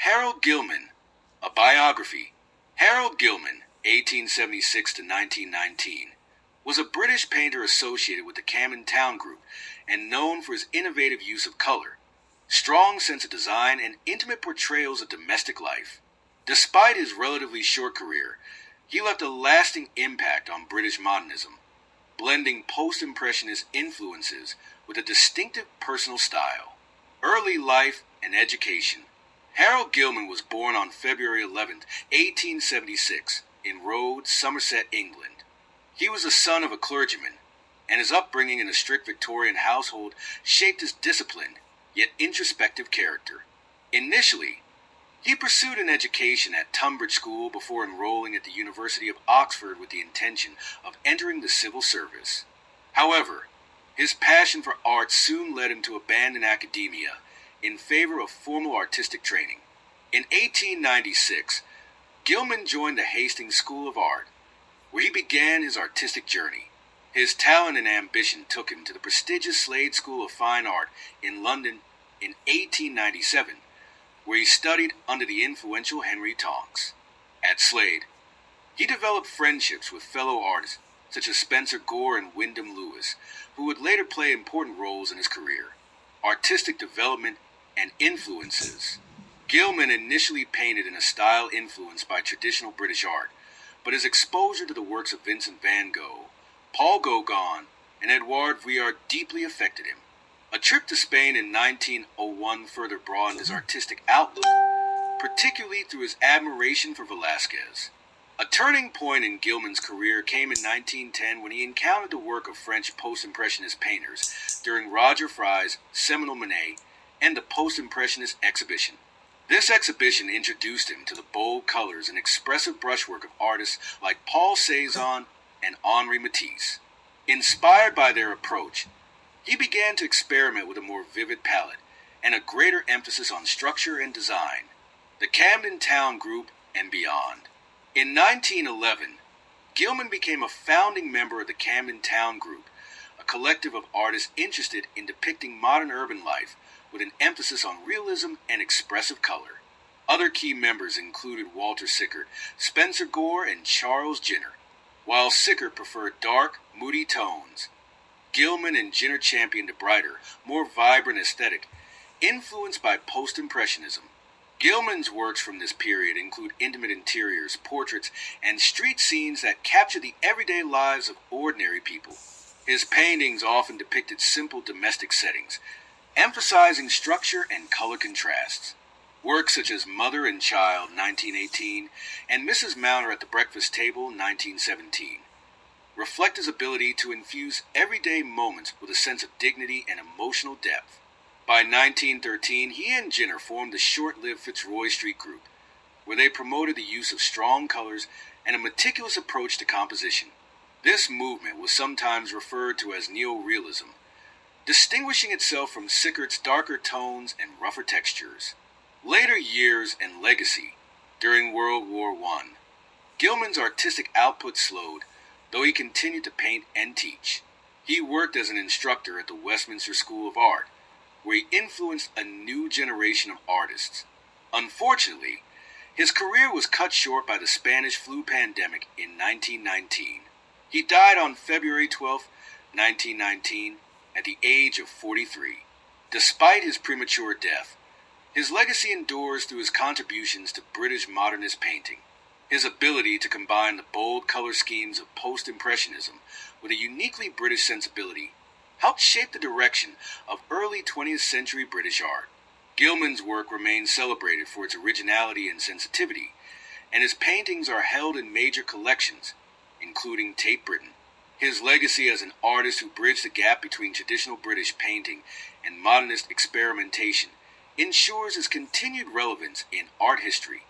Harold Gilman, a biography. Harold Gilman, 1876 to 1919, was a British painter associated with the Camden Town Group and known for his innovative use of color, strong sense of design, and intimate portrayals of domestic life. Despite his relatively short career, he left a lasting impact on British modernism, blending post-impressionist influences with a distinctive personal style. Early life and education. Harold Gilman was born on February 11, 1876, in Rhodes, Somerset, England. He was the son of a clergyman, and his upbringing in a strict Victorian household shaped his disciplined, yet introspective character. Initially, he pursued an education at Tunbridge School before enrolling at the University of Oxford with the intention of entering the civil service. However, his passion for art soon led him to abandon academia in favor of formal artistic training. In 1896, Gilman joined the Hastings School of Art, where he began his artistic journey. His talent and ambition took him to the prestigious Slade School of Fine Art in London in 1897, where he studied under the influential Henry Tonks. At Slade, he developed friendships with fellow artists such as Spencer Gore and Wyndham Lewis, who would later play important roles in his career. Artistic development and influences. Gilman initially painted in a style influenced by traditional British art, but his exposure to the works of Vincent van Gogh, Paul Gauguin, and Edouard Vuillard deeply affected him. A trip to Spain in 1901 further broadened his artistic outlook, particularly through his admiration for Velázquez. A turning point in Gilman's career came in 1910 when he encountered the work of French post-impressionist painters during Roger Fry's seminal Monet and the Post-Impressionist exhibition. This exhibition introduced him to the bold colors and expressive brushwork of artists like Paul Cézanne and Henri Matisse. Inspired by their approach, he began to experiment with a more vivid palette and a greater emphasis on structure and design. The Camden Town Group and beyond. In 1911, Gilman became a founding member of the Camden Town Group, a collective of artists interested in depicting modern urban life with an emphasis on realism and expressive color. Other key members included Walter Sickert, Spencer Gore, and Charles Jenner. While Sickert preferred dark, moody tones, Gilman and Jenner championed a brighter, more vibrant aesthetic, influenced by post-impressionism. Gilman's works from this period include intimate interiors, portraits, and street scenes that capture the everyday lives of ordinary people. His paintings often depicted simple domestic settings, emphasizing structure and color contrasts. Works such as Mother and Child, 1918, and Mrs. Mounder at the Breakfast Table, 1917, reflect his ability to infuse everyday moments with a sense of dignity and emotional depth. By 1913, he and Jenner formed the short-lived Fitzroy Street Group, where they promoted the use of strong colors and a meticulous approach to composition. This movement was sometimes referred to as neo-realism, distinguishing itself from Sickert's darker tones and rougher textures. Later years and legacy. During World War I, Gilman's artistic output slowed, though he continued to paint and teach. He worked as an instructor at the Westminster School of Art, where he influenced a new generation of artists. Unfortunately, his career was cut short by the Spanish flu pandemic in 1919. He died on February 12, 1919, at the age of 43. Despite his premature death, his legacy endures through his contributions to British modernist painting. His ability to combine the bold color schemes of post-impressionism with a uniquely British sensibility helped shape the direction of early 20th century British art. Gilman's work remains celebrated for its originality and sensitivity, and his paintings are held in major collections, including Tate Britain. His legacy as an artist who bridged the gap between traditional British painting and modernist experimentation ensures his continued relevance in art history.